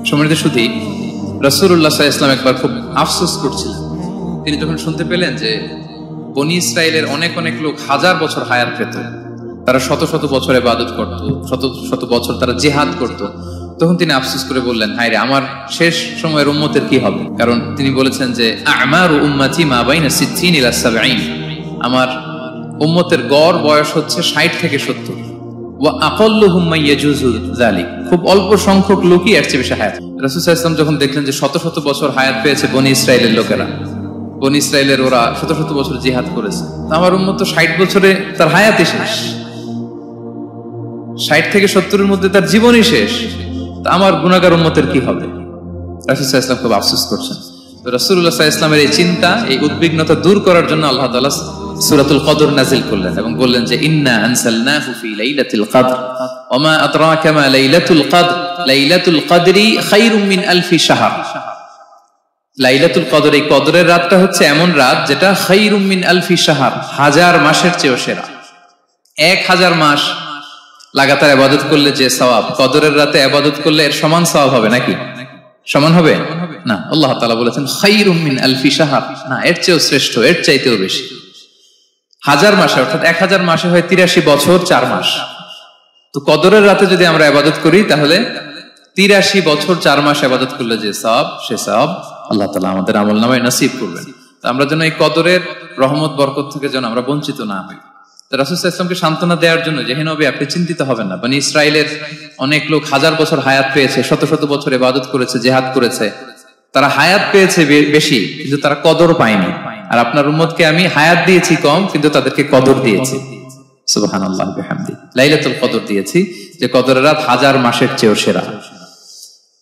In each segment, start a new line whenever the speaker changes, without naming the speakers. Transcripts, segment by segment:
সম্মানিত সুধী, রাসূলুল্লাহ সাল্লাল্লাহু আলাইহি ওয়াসাল্লাম একবার খুব আফসোস করছিলেন। তিনি যখন শুনতে পেলেন যে বনী ইসরায়েলের অনেক অনেক লোক হাজার বছর হায়াত পেত, তারা শত শত বছর ইবাদত করত, শত শত বছর তারা জিহাদ করত, তখন তিনি আফসোস করে বললেন, হায় রে, আমার শেষ সময়ের উম্মতের কি হবে? কারণ তিনি বলেছেন যে আমারু উম্মতি মা বাইনা 60 ইলা 70, আমার উম্মতের গড় বয়স হচ্ছে 60 থেকে 70। ওয়া আকাল্লুহুম মান ইয়াজুজু যালিক, খুব অল্প সংখ্যক লোকই এর চেয়ে বেশি হায়াত। রাসূল সাল্লাল্লাহু আলাইহি ওয়াসাল্লাম যখন দেখলেন যে শত শত বছর হায়াত পেয়েছে বনী ইসরায়েলের লোকেরা, বনী ইসরায়েলের ওরা শত শত বছর জিহাদ করেছে, আমার উম্মত তো 60 বছরে তার হায়াতই শেষ, 60 থেকে 70 এর মধ্যে তার জীবনই শেষ, তা আমার গুনাহগার উম্মতের কি হবে? রাসূল সাল্লাল্লাহু আলাইহি ওয়াসাল্লাম খুব আফসোস করছেন। তো রাসূলুল্লাহ সাল্লাল্লাহু আলাইহি ওয়াসাল্লামের এই চিন্তা, এই উদ্বিগ্নতা দূর করার জন্য আল্লাহ তাআলা সূরাতুল কদর নাযিল করলেন এবং বললেন যে ইন্না আনসালনাহু ফি লাইলাতিল কদর ওয়া মা আদরাকা মা লাইলাতুল কদর লাইলাতুল কদরি খায়রুম মিন আলফি শাহর। লাইলাতুল কদর, এই কদরের রাতটা হচ্ছে এমন রাত যেটা খায়রুম মিন আলফি শাহর, হাজার মাসের চেয়েও সেরা। 1000 মাস লাগাতার ইবাদত করলে যে সওয়াব, কদরের রাতে ইবাদত করলে এর সমান সওয়াব হবে নাকি? সমান হবে না। আল্লাহ তাআলা বলেছেন খায়রুম মিন আলফি শাহর, না, এর চেয়েও শ্রেষ্ঠ, এর চাইতেও বেশি। 1000 মাসে, অর্থাৎ 1000 মাসে হয় 83 বছর 4 মাস। তো কদরের রাতে যদি আমরা ইবাদত করি তাহলে 83 বছর 4 মাস ইবাদত করলে যে সওয়াব, সে সওয়াব আল্লাহ তাআলা আমাদের আমলনামায় নসিব করবেন। তো আমরা যেন এই কদরের রহমত বরকত থেকে যেন আমরা বঞ্চিত না হই। তো রাসূল সাল্লাল্লাহু আলাইহি ওয়াসাল্লামকে সান্ত্বনা দেওয়ার জন্য, যে হে নবী, আপনি চিন্তিত হবেন না, বনী ইসরায়েলের অনেক লোক হাজার বছর হায়াত পেয়েছে, শত শত বছর ইবাদত করেছে, জিহাদ করেছে, তারা হায়াত পেয়েছে বেশি কিন্তু তারা কদর পায়নি। আর আপনার উম্মতকে আমি হায়াত দিয়েছি কম কিন্তু তাদেরকে কদর দিয়েছি। সুবহানাল্লাহ বিহামদি, লাইলাতুল কদর দিয়েছি, যে কদরের রাত 1000 মাসের চেয়েও সেরা।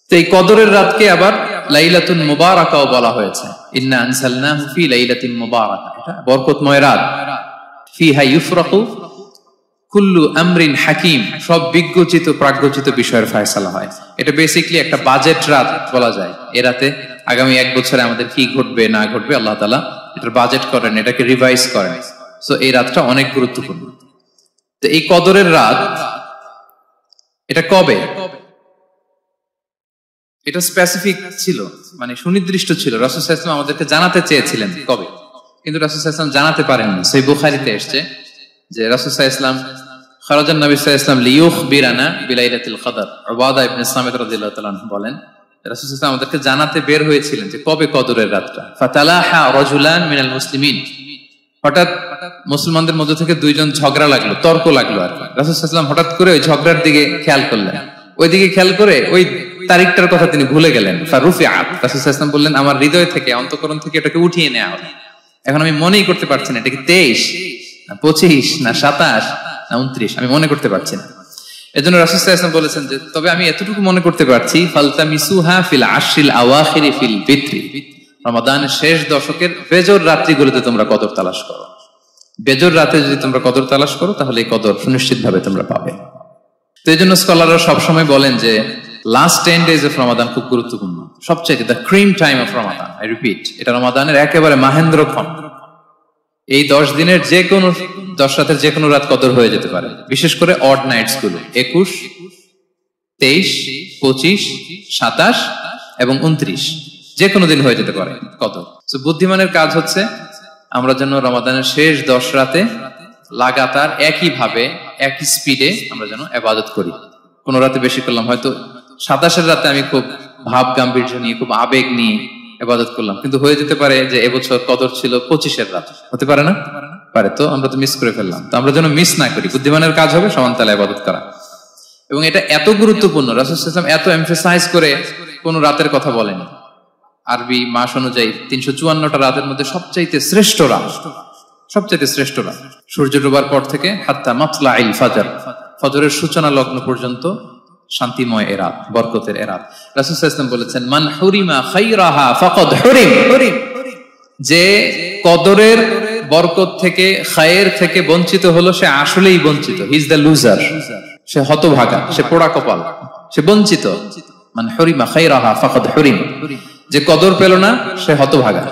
তো এই কদরের রাতকে আবার লাইলাতুল মুবারাকাও বলা হয়েছে। ইন্না আনসালনাহু ফি লাইলাতিন মুবারাকা, এটা বরকতময় রাত। ফিহা ইউফরাকু কুল্লু আমরিন হাকিম, সব বিজ্ঞচিত প্রাজ্ঞচিত বিষয়ের ফয়সালা হয়। এটা বেসিক্যালি একটা বাজেট রাত বলা যায়। এ রাতে আগামী 1 বছরে আমাদের কি ঘটবে না ঘটবে আল্লাহ তাআলা এটার বাজেট করেন, এটাকে রিভাইজ করেন। সো এই রাতটা অনেক গুরুত্বপূর্ণ। তো এই কদরের রাত, এটা কবে? এটা স্পেসিফিক ছিল, মানে সুনির্দিষ্ট ছিল। রাসূল সাল্লাল্লাহু আলাইহি ওয়াসাল্লাম আমাদেরকে জানাতে চেয়েছিলেন কবে, কিন্তু রাসূল সাল্লাল্লাহু আলাইহি ওয়াসাল্লাম জানাতে পারেননি। সহিহ বুখারীতে এসেছে যে রাসূল সাল্লাল্লাহু আলাইহি ওয়াসাল্লাম খারাজান নবী সাল্লাল্লাহু আলাইহি ওয়াসাল্লাম লিয়ুখবিরানা বিলাইলাতিল কদর। উবাদা ইবনে সামিত রাদিয়াল্লাহু তাআলা বলেন, রাসূল সাল্লাল্লাহু আলাইহি ওয়াসাল্লাম আমাদেরকে জানাতে বের হয়েছিলেন যে কবে কদরের রাতটা। ফাতালাহা রাজুলান মিনাল মুসলিমিন, হঠাৎ মুসলমানদের মধ্য থেকে 2 জন ঝগড়া লাগলো, তর্ক লাগলো। আর রাসূল সাল্লাল্লাহু আলাইহি ওয়াসাল্লাম হঠাৎ করে ওই ঝগড়ার দিকে খেয়াল করলেন, ওইদিকে খেয়াল করে ওই তারিখটার কথা তিনি ভুলে গেলেন। ফারুফিআত, রাসূল সাল্লাল্লাহু আলাইহি ওয়াসাল্লাম বললেন, আমার হৃদয় থেকে, অন্তঃকরণ থেকে এটাকে উঠিয়ে নেওয়া হলো। এখন আমি মনেই করতে পারছি না এটা কি 23 না 25 না 27 না 29, আমি মনে করতে পারছি না। এজন্য রাসূল সাল্লাল্লাহু আলাইহি ওয়াসাল্লাম বলেছেন যে তবে আমি এতটুকু মনে করতে পারছি, ফালতামিসুহা ফিল আশরিল আওয়াখিরি ফিল বিত্রি, রমাদানের শেষ দশকের বেজর রাত্রিগুলোতে তোমরা কদর তালাশ করো। বেজর রাতে যদি তোমরা কদর তালাশ করো তাহলে এই কদর সুনিশ্চিতভাবে তোমরা পাবে। তো এই জন্য স্কলাররা সবসময় বলেন যে লাস্ট 10 days অফ রমাদান খুব গুরুত্বপূর্ণ, সবচেয়ে the cream time of Ramadan. I repeat, এটা রমাদানের একেবারে মাহেন্দ্রক্ষণ। এই 10 দিনের যে কোনো 10 রাতের যে কোনো রাত কদর হয়ে যেতে পারে, বিশেষ করে অড নাইটস গুলো 21, 23, 25, 27 এবং 29, যে কোনো দিন হয়ে যেতে পারে কদর। তো বুদ্ধিমানের কাজ হচ্ছে আমরা যেন রমাদানের শেষ 10 রাতে লাগাতার একইভাবে একই স্পিডে আমরা যেন ইবাদত করি। কোন রাতে বেশি করলাম, হয়তো 27 রাতে আমি খুব ভাব গাম্ভীর্য নিয়ে, খুব আবেগ নিয়ে ইবাদত করলাম, কিন্তু হয়ে যেতে পারে যে এবছর কদর ছিল 25 রাত, হতে পারে না? পারে। তো আমরা তো মিস করে ফেললাম। তো আমরা যেন মিস না করি। বুদ্ধিমানের কাজ হবে সমানতালে ইবাদত করা। এবং এটা এত গুরুত্বপূর্ণ, রাসূল সাল্লাল্লাহু আলাইহি ওয়াসাল্লাম এত এমফাসাইজ করে কোন রাতের কথা বলেনি। আরবি মাস অনুযায়ী 354টা রাতের মধ্যে সবচাইতে শ্রেষ্ঠ রাত, সবচাইতে শ্রেষ্ঠ রাত সূর্য ডোবার পর থেকে হাত্তা মাতলাইল ফাজর, ফজরের সূচনা লগ্ন পর্যন্ত শান্তিময় এ রাত, বরকতের এ রাত। রাসূল সাল্লাল্লাহু আলাইহি ওয়াসাল্লাম বলেছেন, মান হুরিমা খায়রাহা ফাকাদ হুরিম, যে কদরের বরকত থেকে, খায়ের থেকে বঞ্চিত হলো, সে আসলেই বঞ্চিত। হি ইজ দ্য লুজার, সে হতভাগা, সে পোড়া কপাল, সে বঞ্চিত। মান হুরিমা খায়রাহা ফাকাদ হুরিম, যে কদর পেল না সে হতভাগা।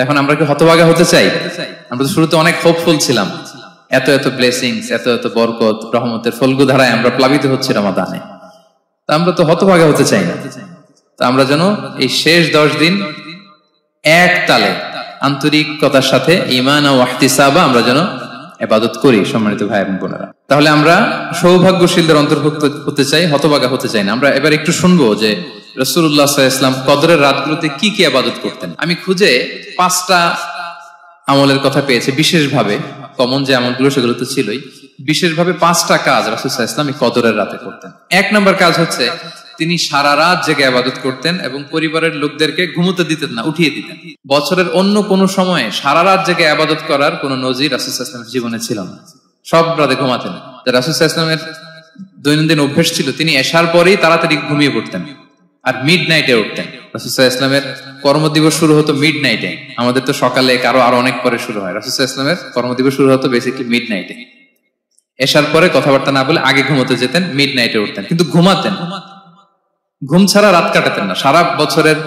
এখন আমরা কি হতভাগা হতে চাই? আমরা তো শুরুতে অনেক হোপফুল ছিলাম, এত এত ব্লেসিংস, এত এত বরকত, রহমতের ফলগু ধারায় আমরা প্লাবিত হচ্ছি রমাদানে। তা আমরা তো হতভাগা হতে চাই না। তো আমরা যেন এই শেষ 10 দিন এক তালে আন্তরিকতার সাথে ঈমান ও ইহতিসাবা আমরা যেন ইবাদত করি। সম্মানিত ভাই এবং বোনেরা, তাহলে আমরা সৌভাগ্যশীলদের অন্তর্ভুক্ত হতে চাই, হতভাগা হতে চাই না। আমরা এবার একটু শুনবো যে রাসূলুল্লাহ সাল্লাল্লাহু আলাইহি ওয়াসাল্লাম কদরের রাতগুলোতে কি কি ইবাদত করতেন। আমি খুঁজে 5টা আমলের কথা পেয়েছি বিশেষভাবে, কমন যে আমলগুলো সেগুলো তো ছিলই, বিশেষভাবে 5টা কাজ রাসূল সাল্লাল্লাহু আলাইহি ওয়াসাল্লাম এই কদরের রাতে করতেন। 1 নম্বর কাজ হচ্ছে তিনি সারা রাত জেগে ইবাদত করতেন এবং পরিবারের লোকদেরকে ঘুমোতে দিতেন না, উঠিয়ে দিতেন। বছরের অন্য কোনো সময়ে সারা রাত জেগে ইবাদত করার কোনো নজির রাসূল সাল্লাল্লাহু আলাইহি ওয়াসাল্লামের জীবনে ছিল না। সব রাতে ঘুমাতেন। রাসূল সাল্লাল্লাহু আলাইহি ওয়াসাল্লামের দৈনন্দিন অভ্যাস ছিল তিনি এশার পরেই তাড়াতাড়ি ঘুমিয়ে পড়তেন আর মিড নাইটে উঠতেন। রাসূল সাল্লাল্লাহু আলাইহি ওয়াসাল্লামের কর্মদিবস শুরু হতো মিড নাইটে। আমাদের তো সকালে, কারো আরো অনেক পরে শুরু হয়। রাসূল সাল্লাল্লাহু আলাইহি ওয়াসাল্লামের কর্মদিবস শুরু হতো বেসিক্যালি মিড নাইটে। এশার পরে কথাবার্তা না বলে আগে ঘুমোতে যেতেন, মিড নাইটে উঠতেন, কিন্তু ঘুমাতেন। ঘুম ছাড়া রাত কাটাতেন না। সারা বছরের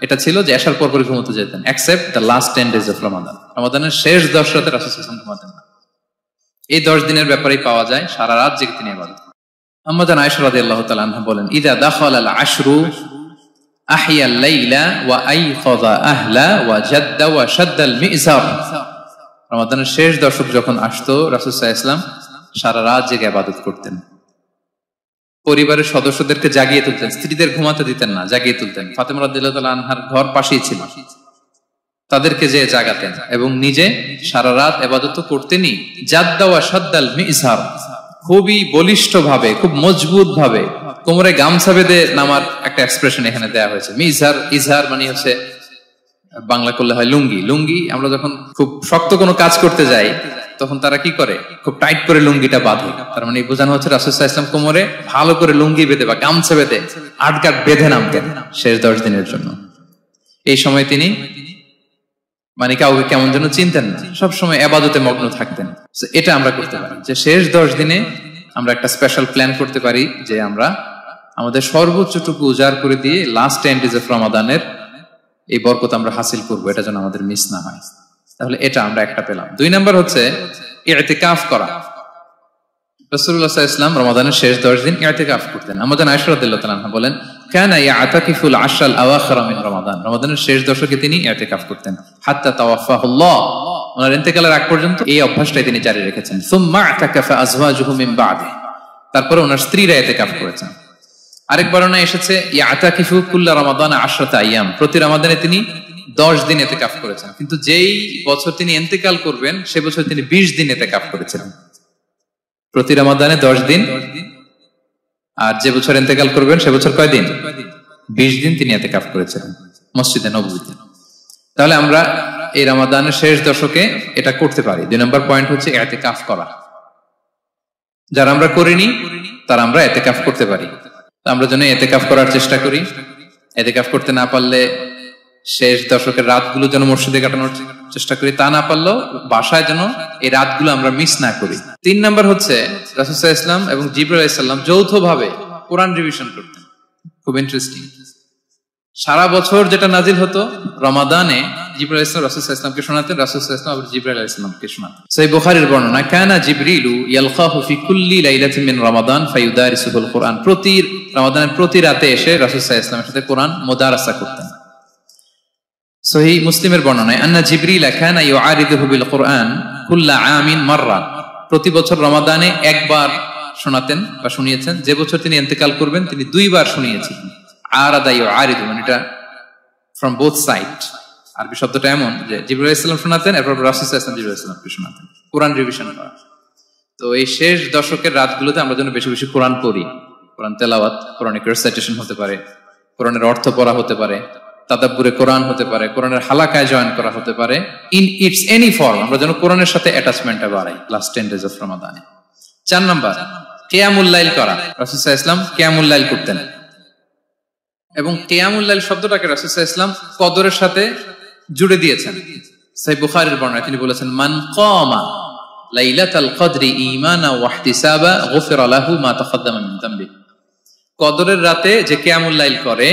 এটা ছিল যে এশার পর পরে ঘুমোতে যেতেন, except the last 10 days of Ramadan. রমাদানের শেষ 10 রাতে রাসূল সাল্লাল্লাহু আলাইহি ওয়াসাল্লাম ঘুমাতেন না। এই 10 দিনের ব্যাপারেই পাওয়া যায় সারা রাত জেগে তিনি ইবাদত করেন। আম্মা জান আয়েশা রাদিয়াল্লাহু তাআলা আনহা বলেন, ইযা দাখালাল আশরু আহিয়াল লাইলা ওয়া আইখাযা আহলা ওয়া জাদ্দা ওয়া শাদ্দাল মিজার। রমাদানের শেষ দশক যখন আসতো রাসূল সাল্লাল্লাহু আলাইহি ওয়াসাল্লাম সারা রাত জেগে ইবাদত করতেন। পরিবারের সদস্যদেরকে জাগিয়ে তুলতেন, স্ত্রীদের ঘুমাতে দিতেন না, জাগিয়ে তুলতেন। ফাতেমা রাদিয়াল্লাহু তাআলা আনহার ঘর পাশেই ছিল, তাদেরকে যে জাগাতেন এবং নিজে সারা রাত ইবাদত করতেনই। জাদ্দা ওয়া শাদ্দাল মিজার, খুবই বলিষ্ঠ ভাবে, খুব মজবুত ভাবে কোমরে গামছা বেঁধে নামার একটা এক্সপ্রেশন এখানে দেয়া হয়েছে। মিজার, ইজহার মানে হচ্ছে বাংলা করলে হয় লুঙ্গি। লুঙ্গি আমরা যখন খুব শক্ত কোনো কাজ করতে যাই তখন তারা কি করে, খুব টাইট করে লুঙ্গিটা বাঁধে। তার মানে বোঝানো হচ্ছে রাসূল সাল্লাল্লাহু আলাইহি ওয়াসাল্লাম কোমরে ভালো করে লুঙ্গি বেঁধে বা গামছা বেঁধে আটগাট বেঁধে নামতেন শেষ 10 দিনের জন্য। এই সময় তিনি মানে কাউকে কেমন যেন চিনতেন না, সবসময় ইবাদতে মগ্ন থাকতেন। এটা আমরা করতে পারি যে শেষ 10 দিনে আমরা একটা স্পেশাল প্ল্যান করতে পারি যে আমরা আমাদের সর্বোচ্চটুকু উজাড় করে দিয়ে লাস্ট 10 days অফ রমাদানের এই বরকত আমরা হাসিল করবো, এটা যেন আমাদের মিস না হয়। তাহলে এটা আমরা একটা পেলাম। 2 নাম্বার হচ্ছে ইতিকাফ করা। রাসূলুল্লাহ সাল্লাল্লাহু আলাইহি ওয়াসাল্লাম রমাদানের শেষ 10 দিন ইতিকাফ করতেন। আমাদের আয়েশা রাদিয়াল্লাহু তাআলা আনহা বলেন, কানা ইয়াতাকিফুল আশরাল আওয়াখির মিন রমাদান। রমাদানের শেষ দশকে তিনি ইতিকাফ করতেন হাত্তা তাওয়াফাহুল্লাহ, ওনার ইন্তেকালের আগ পর্যন্ত এই অভ্যাসটাই তিনি জারি রেখেছেন। সুম্মা আতাকাফা আজওয়াজুহু মিন বা'দি, তারপরে ওনার স্ত্রীরা ইতিকাফ করেছেন। আরেক বর্ণনা এসেছে ইয়াতাকিফু কুল্লা রমাদান 10 আইয়াম, প্রতি রমাদানে তিনি 10 দিন ইতিকাফ করেছেন। কিন্তু যেই বছর তিনি ইন্তেকাল করবেন সে বছর তিনি 20 দিন ইতিকাফ করেছিলেন। প্রতি রমাদানে 10 দিন, আর যে বছর ইন্তেকাল করবেন সে বছর কয় দিন? 20 দিন তিনি ইতিকাফ করেছিলেন মসজিদে নববীতে। তাহলে আমরা এই রমাদানের শেষ দশকে এটা করতে পারি। 2 নম্বর পয়েন্ট হচ্ছে ইতিকাফ করা। যারা আমরা করিনি তারা আমরা ইতিকাফ করতে পারি। আমরা যেন ইতিকাফ করার চেষ্টা করি। ইতিকাফ করতে না পারলে শেষ দশকের রাতগুলো যেন মসজিদে কাটানোর চেষ্টা করি, তা না পারলেও বাসায় যেন এই রাতগুলো আমরা মিস না করি। 3 নাম্বার হচ্ছে রাসূল সাল্লাল্লাহু আলাইহি ওয়াসাল্লাম এবং জিবরাইল আলাইহিস সালাম যৌথভাবে কোরআন রিভিশন করতেন। খুব ইন্টারেস্টিং। সারা বছর যেটা নাজিল হতো রমাদানে জিবরাইল আলাইহিস সালাম রাসূল সাল্লাল্লাহু আলাইহি ওয়াসাল্লামকে শোনাতেন, রাসূল সাল্লাল্লাহু আলাইহি ওয়াসাল্লাম আবার জিবরাইল আলাইহিস সালামকে শোনাতেন। সহিহ বুখারীর বর্ণনা, কানা জিবরিলু ইয়ালকাহু ফি কুল্লি লাইলাতিন মিন রমাদান ফায়ুদারিসুল কুরআন। প্রতি রমাদানের প্রতি রাতে এসে রাসূল সাল্লাল্লাহু আলাইহি ওয়াসাল্লামের সাথে কোরআন মুদারাসা করতেন। সহিহ মুসলিমের বর্ণনায় আন্না জিবরিল কানা ইউআরিদুহু বিল কুরআন কুল্লা আমিন মাররা, প্রতি বছর রমাদানে একবার শোনাতেন বা শুনিয়েছেন। যে বছর তিনি ইন্তেকাল করবেন তিনি 2 বার শুনিয়েছেন। আরাদা ইউআরিদু মানে এটা ফ্রম বোথ সাইড। আরবি শব্দটা এমন যে জিবরাইল আলাইহিস সালাম শোনাতেন, এরপর রাসূল সাল্লাল্লাহু আলাইহি ওয়াসাল্লাম জিবরাইল আলাইহিস সালামকে শোনাতেন। কোরআন রিভিশন করা। তো এই শেষ দশকের রাতগুলোতে আমরা যেন বেশি বেশি কোরআন পড়ি। কোরআন তেলাওয়াত, কোরআনিক রিসাইটেশন হতে পারে, কোরআনের অর্থ পড়া হতে পারে, তাদাব্বুরে কোরআন হতে পারে, কোরআনের হালাকায় জয়েন করা হতে পারে। ইন ইটস এনি ফর্ম আমরা যেন কোরআনের সাথে অ্যাটাচমেন্টটা বাড়াই লাস্ট 10 days অফ রমাদানে। 4 নাম্বার কিয়ামুল লাইল করা। রাসূল সাল্লাল্লাহু আলাইহি ওয়াসাল্লাম কিয়ামুল লাইল করতেন এবং কিয়ামুল লাইল শব্দটাকে রাসূল সাল্লাল্লাহু আলাইহি ওয়াসাল্লাম কদরের সাথে জুড়ে দিয়েছেন। সহিহ বুখারীর বর্ণনায় তিনি বলেছেন, মান কামা লাইলাতাল কদরি ঈমানা ওয়া ইহতিসাবা গুফিরা লাহু মা তাকাদ্দামা মিন যামবি। কদরের রাতে যে কিয়ামুল লাইল করে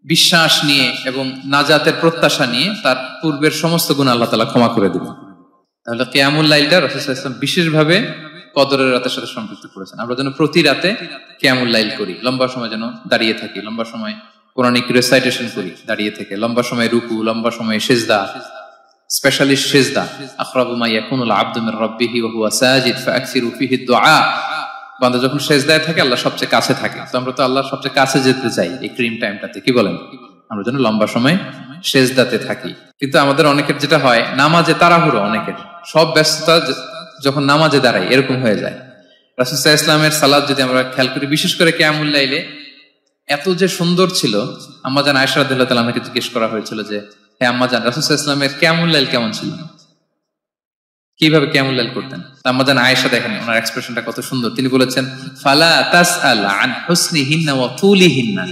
বিশ্বাস নিয়ে এবং নাজাতের প্রত্যাশা নিয়ে, তার পূর্বের সমস্ত গুনাহ আল্লাহ তাআলা ক্ষমা করে দিবেন। তাহলে কিয়ামুল লাইলটা রাসূল সাল্লাল্লাহু আলাইহি ওয়াসাল্লাম বিশেষভাবে কদরের রাতের সাথে সম্পৃক্ত করেছেন। আমরা যেন প্রতি রাতে কিয়ামুল লাইল করি, লম্বা সময় যেন দাঁড়িয়ে থাকি, লম্বা সময় কোরআনিক রিসাইটেশন করি দাঁড়িয়ে থেকে, লম্বা সময় রুকু, লম্বা সময় সিজদা, স্পেশালি সিজদা। আকরাবু মা ইয়াকুনুল আবদু মির রাব্বিহি ওয়া হুয়া সাজিদ ফাআকসিরু ফিহি দুআ। বান্দা যখন সিজদায় থাকে আল্লাহ সবচেয়ে কাছে থাকে, তো আমরা তো আল্লাহর সবচেয়ে কাছে যেতে চাই এই ক্রিম টাইমটাতে, কি বলেন? আমরা যেন লম্বা সময় সিজদাতে থাকি। কিন্তু আমাদের অনেকের যেটা হয়, নামাজে তাড়াহুড়ো, অনেকের সব ব্যস্ততা যখন নামাজে দাঁড়াই এরকম হয়ে যায়। রাসূল সাল্লাল্লাহু আলাইহি ওয়াসাল্লামের সালাত যদি আমরা খেয়াল করি, বিশেষ করে কিয়ামুল লাইলে এত যে সুন্দর ছিল। আম্মাজান আয়েশা রাদিয়াল্লাহু তাআলা আনহাকে জিজ্ঞেস করা হয়েছিল যে, হে আম্মাজান, রাসূল সাল্লাল্লাহু আলাইহি ওয়াসাল্লামের কিয়ামুল লাইল কেমন ছিল, কিভাবে কিয়ামুল লাইল করতেন? আম্মাজান আয়েশা দেখেন ওনার এক্সপ্রেশনটা কত সুন্দর। তিনি বলেছেন, ফালা তাসআল আন হুসনিহিন্না ওয়া তুলিহিন্না।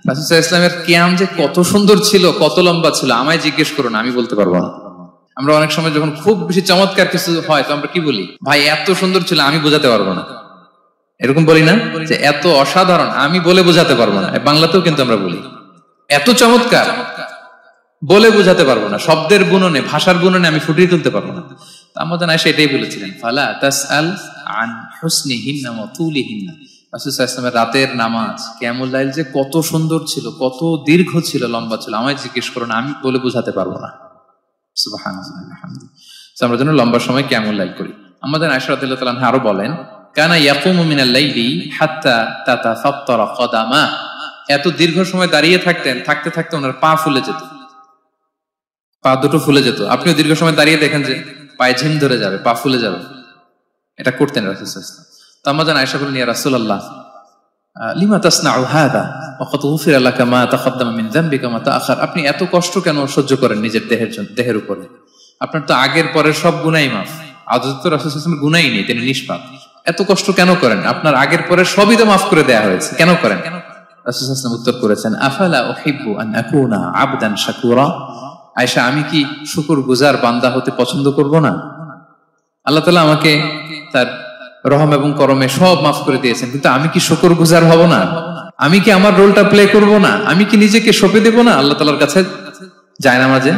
রাসূল সাল্লাল্লাহু আলাইহি ওয়াসাল্লামের কিয়াম যে কত সুন্দর ছিল, কত লম্বা ছিল, আমায় জিজ্ঞেস করো না, আমি বলতে পারবো না। আমরা অনেক সময় যখন খুব বেশি চমৎকার কিছু হয় তো আমরা কি বলি, ভাই এত সুন্দর ছিল, আমি বোঝাতে পারবো না। এরকম বলি না যে এত অসাধারণ, আমি বলে বোঝাতে পারবো না? বাংলাতেও কিন্তু আমরা বলি এত চমৎকার, বলে বোঝাতে পারবো না, শব্দের বুননে, ভাষার বুননে আমি ফুটিয়ে তুলতে পারবো না। আমাদের আয়েশা এটাই বলেছিলেন, ফালা তাসআল আন হুসনিহিন্না ওয়া তুলিহিন্না। রাসূল সাল্লাল্লাহু আলাইহি ওয়াসাল্লামের রাতের নামাজ কিয়ামুল লাইল যে কত সুন্দর ছিল, কত দীর্ঘ ছিল, লম্বা ছিল, আমায় জিজ্ঞেস করো না, আমি বলে বোঝাতে পারবো না। সুবহানাল্লাহ আলহামদুলিল্লাহ। আমরা যেন লম্বা সময় কিয়ামুল লাইল করি। আমাদের আয়েশা রাদিয়াল্লাহু তাআলা আনহা আরো বলেন, কানা ইয়াকুমু মিনাল লাইলি হাত্তা তাতাফাত্তারা কদামা। এত দীর্ঘ সময় দাঁড়িয়ে থাকতেন, থাকতে থাকতে ওনার পা ফুলে যেত, পা দুটো ফুলে যেত। আপনিও দীর্ঘ সময় দাঁড়িয়ে দেখেন যে পায়ে ঝিম ধরে যাবে, পা ফুলে যাবে, এটা করতেন রাসূল সাল্লাল্লাহু আলাইহি ওয়াসাল্লাম। তো আমাদের আয়েশা বলেন, ইয়া রাসূলুল্লাহ লিমা তাসনাউ হাযা ওয়া ক্বাদ গুফিরা লাকা মা তাকদ্দামা মিন যামবিকা মা তাআখার। আপনি এত কষ্ট কেন সহ্য করেন নিজের দেহের উপরে? আপনার তো আগের পরের সব গুনাহ মাফ। আদত তো রাসূল সাল্লাল্লাহু আলাইহি ওয়াসাল্লামের গুনাহই নেই, তিনি নিষ্পাপ। এত কষ্ট কেন করেন? আপনার আগের পরের সবই তো মাফ করে দেয়া হয়েছে, কেন করেন? রাসূল সাল্লাল্লাহু আলাইহি ওয়াসাল্লাম উত্তর করেছেন, আফালা উহিব্বু আন আকুনা আবদান শাকুরা। আয়েশা, আমি কি শুকরগুজার বান্দা হতে পছন্দ করব না? আল্লাহ তাআলা আমাকে তার রহম এবং করমে সব মাফ করে দিয়েছেন, কিন্তু আমি কি শুকরগুজার হব না? আমি কি আমার রোলটা প্লে করব না? আমি কি নিজেকে সঁপে দেব না আল্লাহ তাআলার কাছে জায়নামাজে?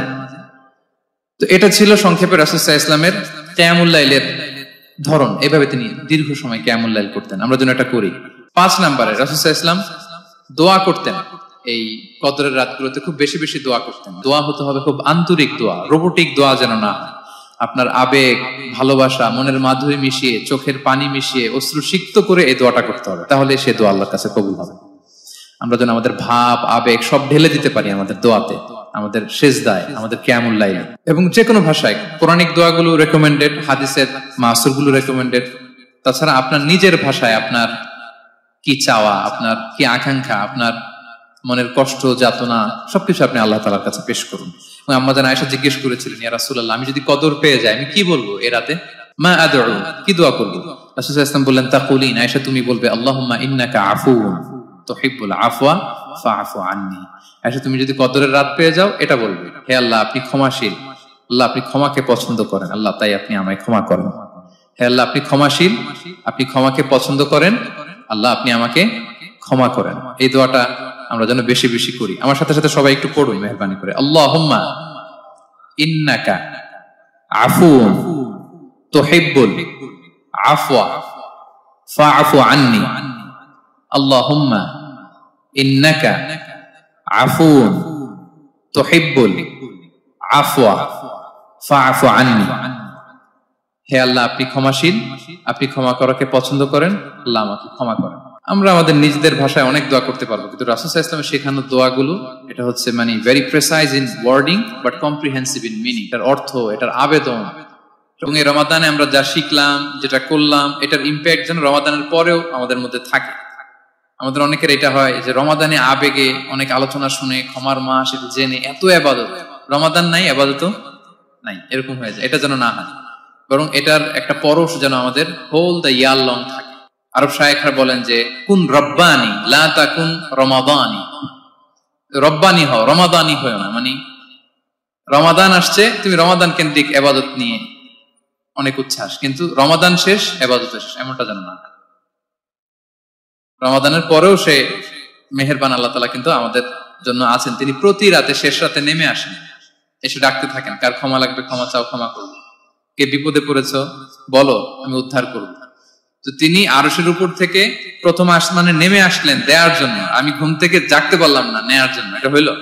তো এটা ছিল সংক্ষেপে রাসূল সাল্লাল্লাহু আলাইহি ওয়াসাল্লামের কিয়ামুল লাইলের ধরন। এভাবে তিনি দীর্ঘ সময় কিয়ামুল লাইল করতেন, আমরা যেন এটা করি। 5 নম্বরে রাসূল সাল্লাল্লাহু আলাইহি ওয়াসাল্লাম দোয়া করতেন। এই কদরের রাতগুলোতে খুব বেশি বেশি দোয়া করতেন। দোয়া হতে হবে খুব আন্তরিক দোয়া, রোবোটিক দোয়া যেন না হয়। আপনার আবেগ, ভালোবাসা, মনের মাধুরী মিশিয়ে, চোখের পানি মিশিয়ে, অশ্রু সিক্ত করে এই দোয়াটা করতে হবে, তাহলে সে দোয়া আল্লাহর কাছে কবুল হবে। আমরা যেন আমাদের ভাব, আবেগ সব ঢেলে দিতে পারি আমাদের দোয়াতে, আমাদের সিজদায়, আমাদের কিয়ামুল লাইলে। এবং যে কোনো ভাষায় কোরআনিক দোয়াগুলো রেকমেন্ডেড, হাদিসের মাসুরগুলো রেকমেন্ডেড। তাছাড়া আপনার নিজের ভাষায় আপনার কি চাওয়া, আপনার কি আকাঙ্ক্ষা, আপনার মনের কষ্ট, যাতনা সবকিছু আপনি আল্লাহ তাআলার কাছে পেশ করুন। এবং আম্মাজান আয়েশা জিজ্ঞেস করেছিলেন, ইয়া রাসূলুল্লাহ, আমি যদি কদর পেয়ে যাই আমি কি বলবো এ রাতে? মা আদউ, কি দোয়া করব? রাসূল সাল্লাল্লাহু আলাইহি ওয়াসাল্লাম বললেন, তাকুলিন, আয়েশা তুমি বলবে, আল্লাহুম্মা ইন্নাকা আফুউন তুহিব্বুল আফওয়া ফাআফু আন্নী। আয়েশা তুমি যদি কদরের রাত পেয়ে যাও এটা বলবে, হে আল্লাহ আপনি ক্ষমাশীল, আল্লাহ আপনি ক্ষমাকে পছন্দ করেন, আল্লাহ তাই আপনি আমায় ক্ষমা করেন। হে আল্লাহ আপনি ক্ষমাশীল, আপনি ক্ষমাকে পছন্দ করেন, আল্লাহ আপনি আমাকে ক্ষমা করেন। এই দোয়াটা আমরা যেন বেশি বেশি করি। আমার সাথে সাথে সবাই একটু পড়ুন মেহেরবানি করে, আল্লাহুম্মা ইন্নাকা আফুউন তুহিব্বুল আফওয়া ফাআফু আন্নী। আল্লাহুম্মা ইন্নাকা আফুউন তুহিব্বুল আফওয়া ফাআফু আন্নী। হে আল্লাহ আপনি ক্ষমাশীল, আপনি ক্ষমা করাকে পছন্দ করেন, আল্লাহ আমাকে ক্ষমা করেন। আমরা আমাদের নিজেদের ভাষায় অনেক দোয়া করতে পারবো, কিন্তু রাসূল সাল্লাল্লাহু আলাইহি ওয়াসাল্লামের শেখানো দোয়াগুলো এটা হচ্ছে মানে very precise in wording but comprehensive in meaning. এটার অর্থ, এটার আবেদন। এবং এই রমাদানে আমরা যা শিখলাম, যেটা করলাম, এটার ইম্প্যাক্ট যেন রমাদানের পরেও আমাদের মধ্যে থাকে। আমাদের অনেকের এটা হয় যে রমাদানে আবেগে অনেক আলোচনা শুনে, ক্ষমার মাস এটা জেনে এত ইবাদত, রমাদান নাই ইবাদত নাই, এরকম হয়ে যায়। এটা যেন না হয়, বরং এটার একটা পরশ যেন আমাদের হোল দ্য ইয়ার লং থাকে। আরব শায়েখরা বলেন যে কুন রব্বানি লা তাকুন রমাদানি। রব্বানি হও, রমাদানি হও না। মানে রমাদান আসছে, তুমি রমাদান কেন্দ্রিক ইবাদত নিয়ে অনেক উচ্ছ্বাস, কিন্তু রমাদান শেষ, ইবাদত শেষ, এমনটা যেন না। রমাদানের পরেও সে মেহেরবান আল্লাহ তাআলা কিন্তু আমাদের জন্য আছেন। তিনি প্রতি রাতে শেষ রাতে নেমে আসেন, এসে ডাকতে থাকেন, কার ক্ষমা লাগবে ক্ষমা চাও, ক্ষমা করবো। কে বিপদে পড়েছ বলো, আমি উদ্ধার করব। তো তিনি আরশের উপর থেকে প্রথম আসমানে নেমে আসলেন দেওয়ার জন্য, আমি ঘুম থেকে জাগতে পারলাম না নেয়ার জন্য। এটা হইলো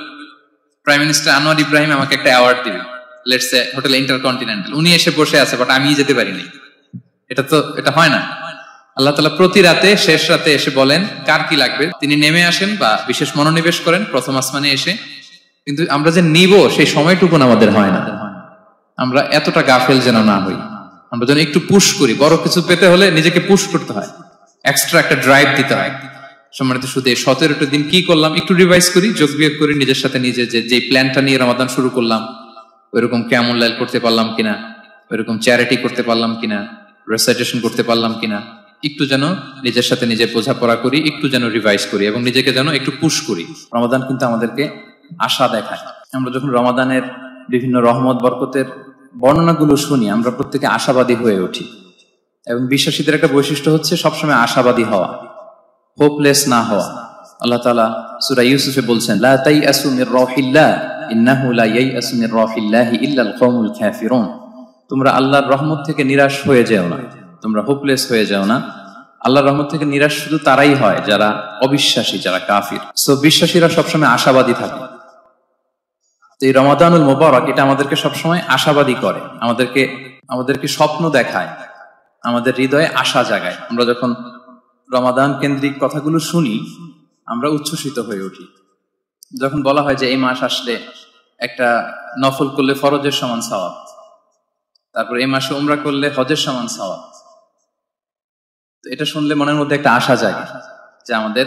প্রাইম মিনিস্টার আনোয়ার ইব্রাহিম আমাকে একটা অ্যাওয়ার্ড দিবে, লেটস সে হোটেল ইন্টারকন্টিনেন্টাল, উনি এসে বসে আছে বাট আমি যেতে পারিনি, এটা হয় না। আল্লাহ তাআলা প্রতি রাতে শেষ রাতে এসে বলেন কার কি লাগবে, তিনি নেমে আসেন বা বিশেষ মনোনিবেশ করেন প্রথম আসমানে এসে, কিন্তু আমরা যে নিব সেই সময়টুকুন আমাদের হয় না। আমরা এতটা গাফেল যেন না হই, আমরা যেন একটু পুশ করি। বড় কিছু পেতে হলে নিজেকে পুশ করতে হয়, এক্সট্রা একটা ড্রাইভ দিতে হয়। সম্মানিত শুধু এই 17টা দিন কি করলাম একটু রিভাইজ করি, যোগ বিয়োগ করি নিজের সাথে নিজে, যে প্ল্যানটা নিয়ে রমাদান শুরু করলাম ওইরকম কিয়ামুল লাইল করতে পারলাম কিনা, ওইরকম চ্যারিটি করতে পারলাম কিনা, রেসাইটেশন করতে পারলাম কিনা, একটু যেন নিজের সাথে নিজে বোঝাপড়া করি, একটু যেন রিভাইজ করি এবং নিজেকে যেন একটু পুশ করি। রমাদান কিন্তু আমাদেরকে আশা দেখায়। আমরা যখন রমাদানের বিভিন্ন রহমত বরকতের বর্ণনাগুলো শুনি আমরা প্রত্যেকে আশাবাদী হয়ে উঠি। এবং বিশ্বাসীদের একটা বৈশিষ্ট্য হচ্ছে সবসময় আশাবাদী হওয়া, হোপলেস না হওয়া। আল্লাহ তাআলা সূরা ইউসুফে বলছেন লা তাইয়াসু মির রাহিল্লাহ ইন্নাহু লা ইয়াইয়াসু মির রাহিল্লাহি ইল্লাল কওমুল কাফিরুন। তোমরা আল্লাহর রহমত থেকে নিরাশ হয়ে যেও না, তোমরা হোপলেস হয়ে যাও না। আল্লাহর রহমত থেকে নিরাশ শুধু তারাই হয় যারা অবিশ্বাসী, যারা কাফির। সো বিশ্বাসীরা সবসময় আশাবাদী থাকে। এই রমাদানুল মুবারক এটা আমাদেরকে সবসময় আশাবাদী করে, আমাদেরকে স্বপ্ন দেখায়, আমাদের হৃদয়ে আশা জাগায়। আমরা যখন রমাদান কেন্দ্রিক কথাগুলো শুনি আমরা উচ্ছ্বসিত হয়ে উঠি। যখন বলা হয় যে এই মাস আসলে একটা নফল করলে ফরজের সমান সওয়াব, তারপর এই মাসে উমরা করলে হজের সমান সওয়াব, তো এটা শুনলে মনের মধ্যে একটা আশা জাগে যে আমাদের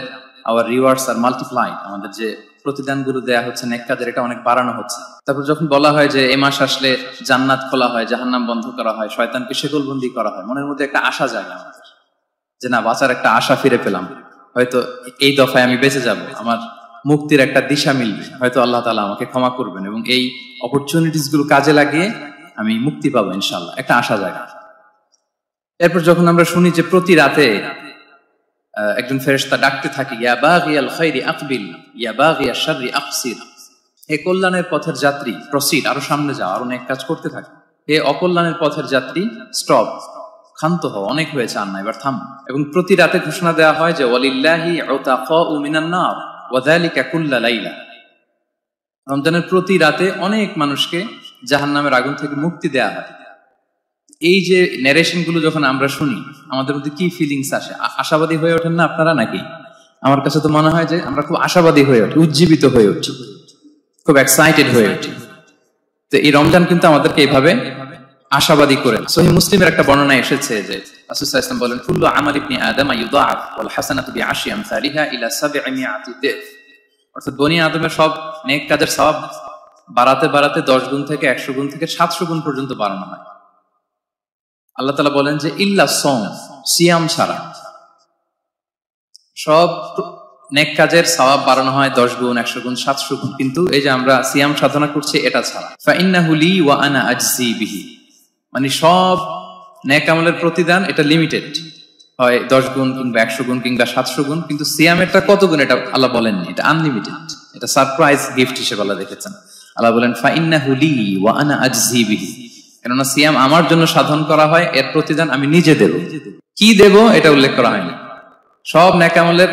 আওয়ার রিওয়ার্ডস আর মাল্টিপ্লাই, আমাদের যে প্রতিদানগুলো দেয়া হচ্ছে নেক কাজের এটা অনেক বাড়ানো হচ্ছে। তারপর যখন বলা হয় যে এই মাস আসলে জান্নাত খোলা হয়, জাহান্নাম বন্ধ করা হয়, শয়তানকে শেকলবন্দি করা হয়, মনের মধ্যে একটা আশা জাগে আমাদের যে না, বাঁচার একটা আশা ফিরে পেলাম, হয়তো এই দফায় আমি বেঁচে যাব, আমার মুক্তির একটা দিশা মিলবে, হয়তো আল্লাহ তাআলা আমাকে ক্ষমা করবেন এবং এই অপরচুনিটিস গুলো কাজে লাগিয়ে আমি মুক্তি পাবো ইনশাআল্লাহ, একটা আশা জাগে। এরপর যখন আমরা শুনি যে প্রতি রাতে একজন ফেরেশতা ডাকতে থাকে ইয়া বাগিয়াল খাইরি আকবিল ইয়া বাগিয়াশ শাররি আকসির, হে কল্যাণের পথের যাত্রী প্রসিড, আরো সামনে যাও, আরো নেক কাজ করতে থাকে। হে অকল্যাণের পথের যাত্রী স্টপ, ক্ষান্ত হও, অনেক হয়েছে, আর না, এবার থাম। এবং প্রতি রাতে ঘোষণা দেওয়া হয় যে ওয়ালিল্লাহি উতাকাউ মিনান নার ওয়া যালিকা কুল্লা লাইলা। রমজানের প্রতি রাতে অনেক মানুষকে জাহান্নামের আগুন থেকে মুক্তি দেয়া হয়। এই যে ন্যারেশন গুলো যখন আমরা শুনি আমাদের মধ্যে কি ফিলিংস আসে? আশাবাদী হয়ে ওঠেন না আপনারা নাকি? আমার কাছে তো মনে হয় যে আমরা খুব আশাবাদী হয়ে উঠি, উজ্জীবিত হয়ে উঠি, খুব এক্সাইটেড হয়ে উঠি। তো এই রমজান কিন্তু আমাদেরকে এইভাবে আশাবাদী করে। সহিহ মুসলিমের একটা বর্ণনা এসেছে যে রাসূল সাল্লাল্লাহু আলাইহি ওয়াসাল্লাম বলেন কুল্লু আমাল ইবনি আদম ইউদাআফ ওয়াল হাসানাতু বিআশরি আমসালিহা ইলা 700 দিফ। অর্থাৎ বনি আদমের সব নেক কাজের সওয়াব বাড়াতে বাড়াতে 10 গুণ থেকে 100 গুণ থেকে 700 গুণ পর্যন্ত বাড়ানো হয়। আল্লাহ তাআলা বলেন যে ইল্লা সওম, সিয়াম ছাড়া সব নেক কাজের সওয়াব বাড়ানো হয় 10 গুণ 100 গুণ 700 গুণ, কিন্তু এই যে আমরা সিয়াম সাধনা করছি এটা ছাড়া। ফা ইন্নাহু লি ওয়া আনা আজজি বিহি, মানে সব নেক আমলের প্রতিদান এটা লিমিটেড, হয় 10 গুণ কিংবা 100 গুণ কিংবা 700 গুণ, কিন্তু সিয়ামেরটা কত গুণ এটা আল্লাহ বলেননি, এটা আনলিমিটেড, এটা সারপ্রাইজ গিফট হিসেবে আল্লাহ রেখেছেন। আল্লাহ বলেন ফা ইন্নাহু লি ওয়া আনা আজজি বিহি, কেননা সিয়াম আমার জন্য সাধন করা হয়, এর প্রতিদান আমি নিজে দেব। কি দেব এটা উল্লেখ করা হয়নি, সব নেক আমলের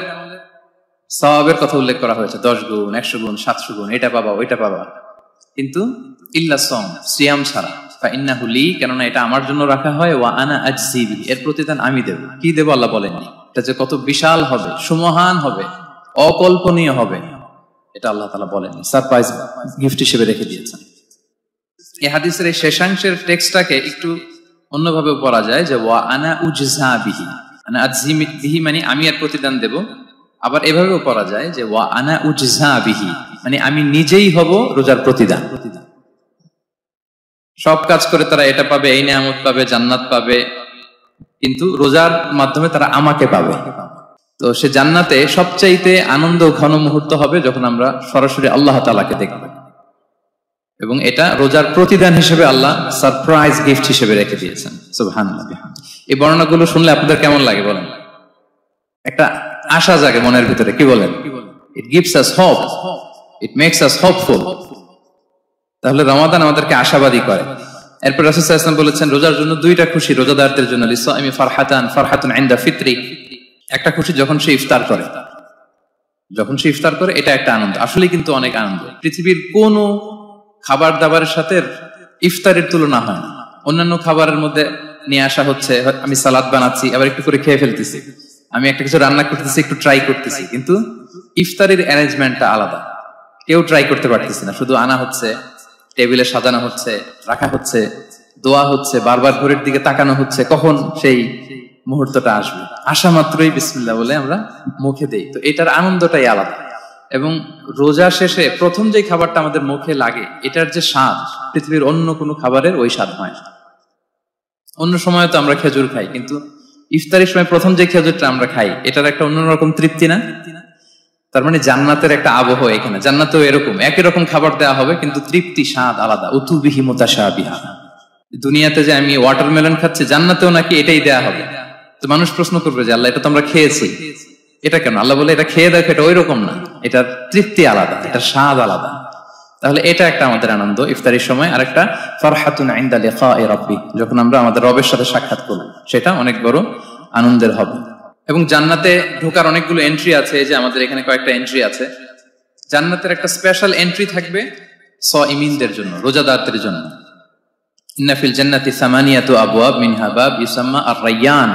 সওয়াবের কথা উল্লেখ করা হয়েছে, 10 গুণ 100 গুণ 700 গুণ, এটা পাবা ওইটা পাবা, কিন্তু ইল্লা সওম, সিয়াম ছাড়া। ফা ইন্নাহু লি, কেননা এটা আমার জন্য রাখা হয়, ওয়া আনা আজজি বিহি, এর প্রতিদান আমি দেব। কি দেব আল্লাহ বলেননি, এটা যে কত বিশাল হবে, সুমহান হবে, অকল্পনীয় হবে, এটা আল্লাহ তাআলা বলেননি, সারপ্রাইজ গিফট হিসেবে রেখে দিয়েছেন। এই হাদিসের এই শেষাংশের টেক্সটটাকে একটু অন্যভাবে পড়া যায় যে ওয়া আনা উজজা বিহি, আনা আজজি বিহি মানে আমি এর প্রতিদান দেব। আবার এভাবেও পড়া যায় যে ওয়া আনা উজজা বিহি, মানে আমি নিজেই হব রোজার প্রতিদান। সব কাজ করে তারা এটা পাবে, এই নিয়ামত পাবে, জান্নাত পাবে, কিন্তু রোজার মাধ্যমে তারা আমাকে পাবে। তো সে জান্নাতে সবচাইতে আনন্দ ঘন মুহূর্ত হবে যখন আমরা সরাসরি আল্লাহ তাআলাকে দেখব, এবং এটা রোজার প্রতিদান হিসেবে আল্লাহ সারপ্রাইজ গিফট হিসেবে রেখে দিয়েছেন। সুবহানাল্লাহ। এই বর্ণনাগুলো শুনলে আপনাদের কেমন লাগে বলেন? একটা আশা জাগে মনের ভিতরে, কি বলেন? It gives us hope, it makes us hopeful. তাহলে রমাদান আমাদেরকে আশাবাদী করে। এরপর রাসূল সাল্লাল্লাহু আলাইহি ওয়াসাল্লাম বলেছেন রোজার জন্য দুইটা খুশি রোজাদারদের জন্য, লিসাইমি ফারহাতুন ইনদা ফিতরি, একটা খুশি যখন সে ইফতার করে, এটা একটা আনন্দ, আসলে কিন্তু অনেক আনন্দ। পৃথিবীর কোন খাবার দাবারের সাথে ইফতারের তুলনা হয় না। অন্যান্য খাবারের মধ্যে নিয়ে আসা হচ্ছে, আমি সালাদ বানাচ্ছি আবার একটু করে খেয়ে ফেলতেছি, আমি একটা কিছু রান্না করতেছি একটু ট্রাই করতেছি, কিন্তু ইফতারের অ্যারেঞ্জমেন্টটা আলাদা, কেউ ট্রাই করতে পারতেছে না, শুধু আনা হচ্ছে, টেবিলে সাজানো হচ্ছে, রাখা হচ্ছে, দোয়া হচ্ছে, বারবার ঘরের দিকে তাকানো হচ্ছে কখন সেই মুহূর্তটা আসবে, আসা মাত্রই বিসমিল্লাহ বলে আমরা মুখে দেই। তো এটার আনন্দটাই আলাদা। এবং রোজা শেষে প্রথম যে খাবারটা আমাদের মুখে লাগে, এটার যে স্বাদ পৃথিবীর অন্য কোনো খাবারের ওই স্বাদ হয় না। অন্য সময় তো আমরা খেজুর খাই, কিন্তু ইফতারের সময় প্রথম যে খেজুরটা আমরা খাই, এটার একটা অন্যরকম তৃপ্তি না? তার মানে জান্নাতের একটা আবহ এখানে, জান্নাতেও এরকম একই রকম খাবার দেওয়া হবে, কিন্তু তৃপ্তি স্বাদ আলাদা। উতুবিহি মুতাশাবিহা। দুনিয়াতে যে আমি ওয়াটারমেলন খাচ্ছি, জান্নাতেও নাকি এটাই দেয়া হবে। তো মানুষ প্রশ্ন করবে যে আল্লাহ এটা তো আমরা খেয়েছি, এটা কেন? আল্লাহ বলে এটা খেয়ে দেখো, এটা ওই রকম না, এটার তৃপ্তি আলাদা, এটার স্বাদ আলাদা। তাহলে এটা একটা আমাদের আনন্দ ইফতারের সময়। আর একটা ফারহাতুন ইনদা লিকাই রাব্বি, যখন আমরা আমাদের রবের সাথে সাক্ষাৎ করব, সেটা অনেক বড় আনন্দের হবে। এবং জান্নাতে ঢোকার অনেকগুলো এন্ট্রি আছে, এই যে আমাদের এখানে কয়েকটা এন্ট্রি আছে। জান্নাতের একটা স্পেশাল এন্ট্রি থাকবে সাইমিনদের জন্য, রোজাদারদের জন্য। ইন্না ফিল জান্নাতি সামানিয়াতু আবওয়াব মিনহা বাব ইউসাম্মা আর-রায়্যান।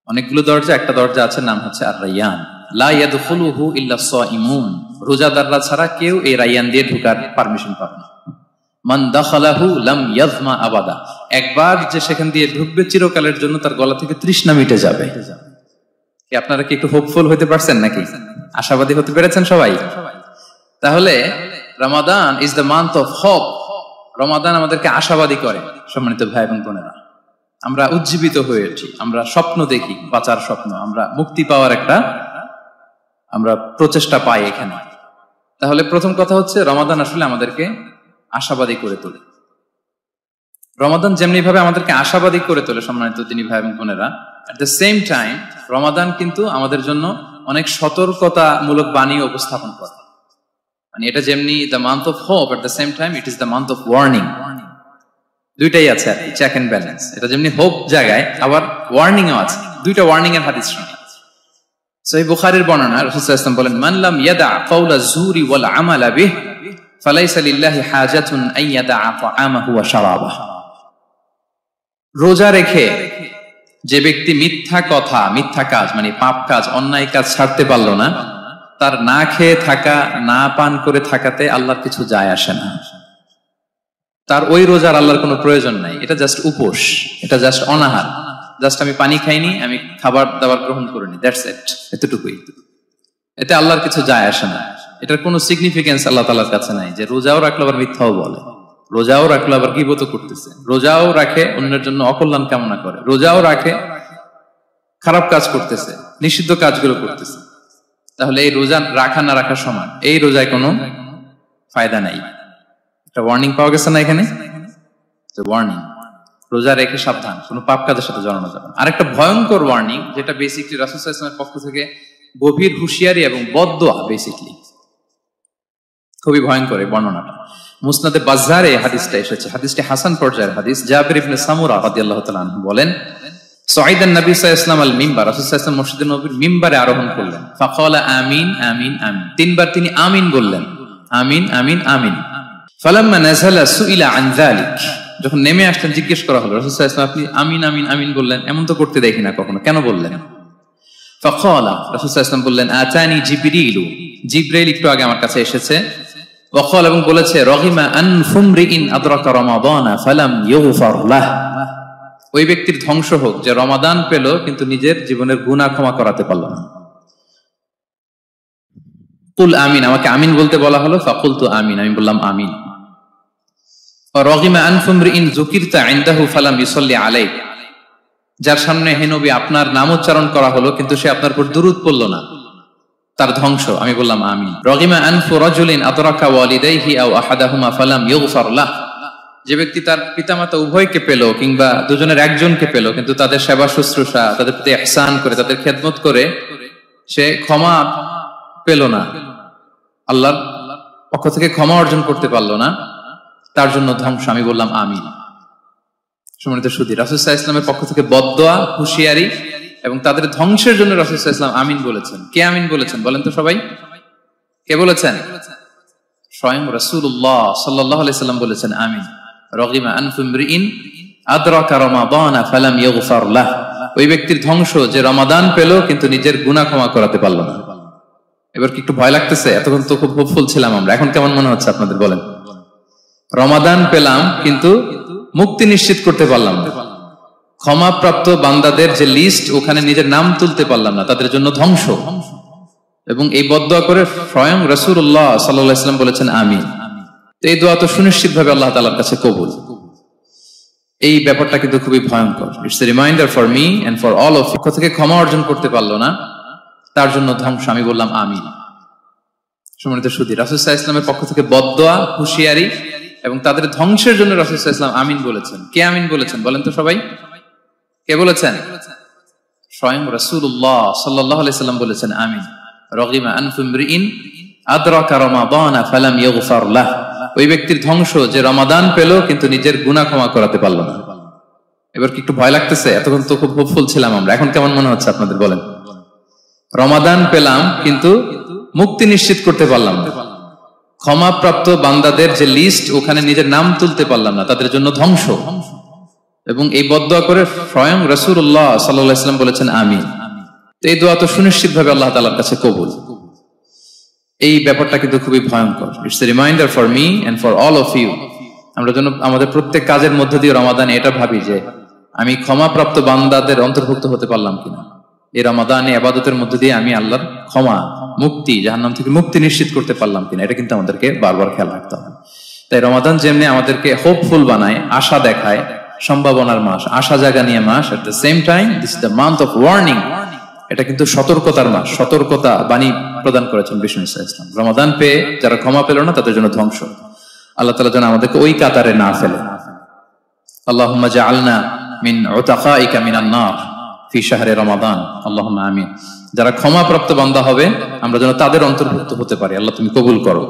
অনেকগুলো দরজা, একটা দরজা আছে নাম হচ্ছে আর-রায়্যান। লা ইয়াদখুলুহু ইল্লা সাইমুন, রোজাদাররা ছাড়া কেউ এই রায়্যান দিয়ে ঢোকার পারমিশন পাবে না। মান দাখালাহু লাম ইয়াযমা আবাদা, একবার যে সেখান দিয়ে ঢুকবে চিরকালের জন্য তার গলা থেকে তৃষ্ণা মিটে যাবে। কি আপনারা কি একটু হোপফুল হতে পারছেন নাকি? আশাবাদী হতে পেরেছেন সবাই? তাহলে Ramadan is the month of hope. রমাদান আমাদেরকে আশাবাদী করে। সম্মানিত ভাই এবং বোনেরা, আমরা উজ্জীবিত হয়ে উঠি, আমরা স্বপ্ন দেখি, বাঁচার স্বপ্ন, আমরা মুক্তি পাওয়ার একটা আমরা প্রচেষ্টা পাই এখানে। তাহলে প্রথম কথা হচ্ছে রমাদান আসলে আমাদেরকে আশাবাদী করে তোলে। রমাদান যেমনি ভাবে আমাদেরকে আশাবাদী করে তোলে সম্মানিত দিনী ভাই এবং বোনেরা, এট দ্য সেম টাইম রমাদান কিন্তু আমাদের জন্য অনেক সতর্কতামূলক বাণী উপস্থাপন করে। মানে এটা যেমনি the month of hope, at the same time it is the month of warning. দুইটাই আছে, চেক এন্ড ব্যালেন্স। এটা যেমনি হোপ জায়গায়, আবার ওয়ার্নিং ও আছে। দুইটা ওয়ার্নিং এর হাদিস শুনি। সহিহ বুখারীর বর্ণনা, রাসূল সাল্লাল্লাহু আলাইহি ওয়াসাল্লাম বলেন, মান লাম ইয়াদা কাওলা যুরি ওয়াল আমালা বিহি ফালাইসা লিল্লাহি হাজাতুন আন ইয়াদা তাআমাহু ওয়া শারাবাহু। রোজা রেখে যে ব্যক্তি মিথ্যা কথা, মিথ্যা কাজ মানে পাপ কাজ, অন্যায় কাজ ছাড়তে পারলো না, তার না খেয়ে থাকা, না পান করে থাকাতে আল্লাহর কিছু যায় আসে না। তার ওই রোজার আল্লাহর কোনো প্রয়োজন নাই। এটা জাস্ট উপোস, এটা জাস্ট অনাহার, জাস্ট আমি পানি খাইনি, আমি খাবার দাবার গ্রহণ করিনি, দ্যাটস ইট, এতটুকুই। এতে আল্লাহর কিছু যায় আসে না। এটার কোনো সিগনিফিকেন্স আল্লাহ তাআলার কাছে নাই যে রোজাও রাখলো আবার মিথ্যাও বলে, রোজাও রাখলো আবার গীবত করতেছে, রোজাও রাখে অন্যের জন্য অকল্যাণ কামনা করে, রোজাও রাখে খারাপ কাজ করতেছে, নিষিদ্ধ কাজগুলো করতেছে। তাহলে এই রোজা রাখা না রাখা সমান, এই রোজায় কোনো ফায়দা নাই। একটা ওয়ার্নিং পাওয়া গেছে না এখানে? ওয়ার্নিং, রোজা রেখে সাবধান, কোনো পাপ কাজের সাথে জড়ানো যাবে না। আরেকটা ভয়ঙ্কর ওয়ার্নিং, যেটা বেসিকলি রাসূল সাল্লাল্লাহু আলাইহি ওয়াসাল্লামের পক্ষ থেকে গভীর হুঁশিয়ারি এবং বদদোয়া, বেসিকলি খুবই ভয়ঙ্কর এই বর্ণনাটা। মুসনাদে বাজ্জারে হাদিসটা এসেছে, হাদিসটি হাসান পর্যায়ের হাদিস। জাবির ইবনে সামুরা রাদিয়াল্লাহু তাআলা আনহু বলেন, সাইদান নবী সাল্লাল্লাহু আলাইহি ওয়াসাল্লাম আল মিম্বার, রাসূল সাল্লাল্লাহু আলাইহি ওয়াসাল্লাম মসজিদে নববীর মিম্বারে আরোহণ করলেন। ফাকালা আমিন আমিন আমিন, তিনবার তিনি আমিন বললেন, আমিন আমিন আমিন। ফালাম্মা নাযালা সুইলা আন যালিক, যখন নেমে আসলেন জিজ্ঞেস করা হলো, রাসূল সাল্লাল্লাহু আলাইহি ওয়াসাল্লাম আপনি আমিন আমিন আমিন বললেন, এমন তো করতে দেখি না কখনো, কেন বললেন? ফাকালা, রাসূল সাল্লাল্লাহু আলাইহি ওয়াসাল্লাম বললেন, আতানি জিবরিলু, জিবরাইল একটু আগে আমার কাছে এসেছে। ওয়াকাল, এবং বলেছে, রহিমা আন ফুমরিইন আদরাকা রমাদানা ফালাম ইউগফার লাহ, ওই ব্যক্তির ধ্বংস হোক যে রমাদান পেল কিন্তু নিজের জীবনের গুনাহ ক্ষমা করাতে পারল না। কুল আমিন, আমাকে আমিন বলতে বলা হলো, ফাকুলতু আমিন, আমি বললাম আমিন। রহিমা আন ফুমরিইন যুকিরতা ইনদাহু ফালাম ইউসাল্লি আলাইক, যার সামনে হে নবী আপনার নাম উচ্চারণ করা হলো কিন্তু সে আপনার উপর দুরূদ পড়ল না, তার ধ্বংস, আমি বললাম আমিন। রহিমা আনফু রাজুলিন আদরাকা ওয়ালিদাইহি আও আহাদাহুমা ফালাম ইউগফার লাহ, যে ব্যক্তি তার পিতামাতা উভয়কে পেল কিংবা দুজনের একজনকে পেল কিন্তু তাদের সেবা শুশ্রূষা, তাদের প্রতি ইহসান করে, তাদের খেদমত করে সে ক্ষমা পেল না, আল্লাহর পক্ষ থেকে ক্ষমা অর্জন করতে পারল না। তার জন্য ধ্বংস। আমি বললাম আমিন। সম্মানিত সুধী, রাসূল সাল্লাল্লাহু আলাইহি ওয়াসাল্লামের পক্ষ থেকে বদদোয়া, হুঁশিয়ারি এবং তাদের ধ্বংসের জন্য রাসূল সাল্লাল্লাহু আলাইহি ওয়াসাল্লাম আমিন বলেছেন। কে আমিন বলেছেন বলেন তো সবাই? কে বলেছেন? স্বয়ং রাসূলুল্লাহ সাল্লাল্লাহু আলাইহি ওয়াসাল্লাম বলেছেন আমিন। রাগিমা আনফু ইমরিইন আদরাকা রমাদান ফালাম ইগফার লাহ। ওই ব্যক্তির ধ্বংস যে রমাদান পেল কিন্তু নিজের গুনাহ ক্ষমা করাতে পারল না। এবার কি একটু ভয় লাগতেছে? এতক্ষণ তো খুব হোপফুল ছিলাম আমরা, এখন কেমন মনে হচ্ছে আপনাদের বলেন? রমাদান পেলাম কিন্তু মুক্তি নিশ্চিত করতে পারলাম না। ক্ষমাপ্রাপ্ত বান্দাদের যে লিস্ট, ওখানে নিজের নাম তুলতে পারলাম না, তাদের জন্য ধ্বংস। এবং এই বদদোয়া করে স্বয়ং রাসূলুল্লাহ সাল্লাল্লাহু আলাইহি ওয়াসাল্লাম বলেছেন আমিন। তো এই দোয়া তো সুনিশ্চিতভাবে আল্লাহ তাআলার কাছে কবুল। এই ব্যাপারটা কিন্তু খুবই ভয়ঙ্কর। It's a reminder for me and for all of you. থেকে ক্ষমা অর্জন করতে পারলো না, তার জন্য ধ্বংস। আমি বললাম আমিন। সম্মানিত সুধী, রাসূল সাল্লাল্লাহু আলাইহি ওয়াসাল্লামের পক্ষ থেকে বদদোয়া, হুঁশিয়ারি এবং তাদের ধ্বংসের জন্য রাসূল সাল্লাল্লাহু আলাইহি ওয়াসাল্লাম আমিন বলেছেন। কে আমিন বলেছেন বলেন তো সবাই? কে বলেছেন? স্বয়ং রাসূলুল্লাহ সাল্লাল্লাহু আলাইহি ওয়াসাল্লাম বলেছেন আমিন। রাগিমা আনফু ইমরিইন আদরাকা রমাদান ফালাম ইগফার লাহ। ওই ব্যক্তির ধ্বংস যে রমাদান পেল কিন্তু নিজের গুনাহ ক্ষমা করাতে পারল না। এবার কি একটু ভয় লাগতেছে? এতক্ষণ তো খুব হোপফুল ছিলাম আমরা, এখন কেমন মনে হচ্ছে আপনাদের বলেন? রমাদান পেলাম কিন্তু মুক্তি নিশ্চিত করতে পারলাম না। ক্ষমাপ্রাপ্ত বান্দাদের যে লিস্ট, ওখানে নিজের নাম তুলতে পারলাম না, তাদের জন্য ধ্বংস। এবং এই বদদোয়া করে স্বয়ং রাসূলুল্লাহ সাল্লাল্লাহু আলাইহি ওয়াসাল্লাম বলেছেন আমিন। তো এই দোয়া তো সুনিশ্চিতভাবে আল্লাহ তাআলার কাছে কবুল। এই ব্যাপারটা কিন্তু খুবই ভয়ঙ্কর। It's a reminder for me and for all of you. আমরা যেন আমাদের প্রত্যেক কাজের মধ্য দিয়ে রমাদানে এটা ভাবি যে আমি ক্ষমাপ্রাপ্ত বান্দাদের অন্তর্ভুক্ত হতে পারলাম কিনা। এই রমাদানে ইবাদতের মধ্য দিয়ে আমি আল্লাহর ক্ষমা, মুক্তি, জাহান্নাম থেকে মুক্তি নিশ্চিত করতে পারলাম কিনা। এটা কিন্তু আমাদেরকে বারবার খেয়াল রাখতে হবে। তাই রমাদান যেমনি আমাদেরকে হোপফুল বানায়, আশা দেখায়, সম্ভাবনার মাস, আশা জাগা নিয়ে মাস, at the same time this is the month of warning. এটা কিন্তু সতর্কতার মাস, সতর্কতা বাণী প্রদান করেছেন বিষ্ণু ইসলাম। রমাদান পেয়ে যারা ক্ষমা পেল না, তাদের জন্য ধ্বংস। আল্লাহ তাআলা যেন আমাদেরকে ওই কাতারে না ফেলে। আল্লাহুম্মা জাআলনা মিন উতাকাইকা মিনান নার ফি শাহরি রমাদান, আল্লাহুম্মা আমিন। যারা ক্ষমাপ্রাপ্ত বান্দা হবে, আমরা যেন তাদের অন্তর্ভুক্ত হতে পারি। আল্লাহ তুমি কবুল করো।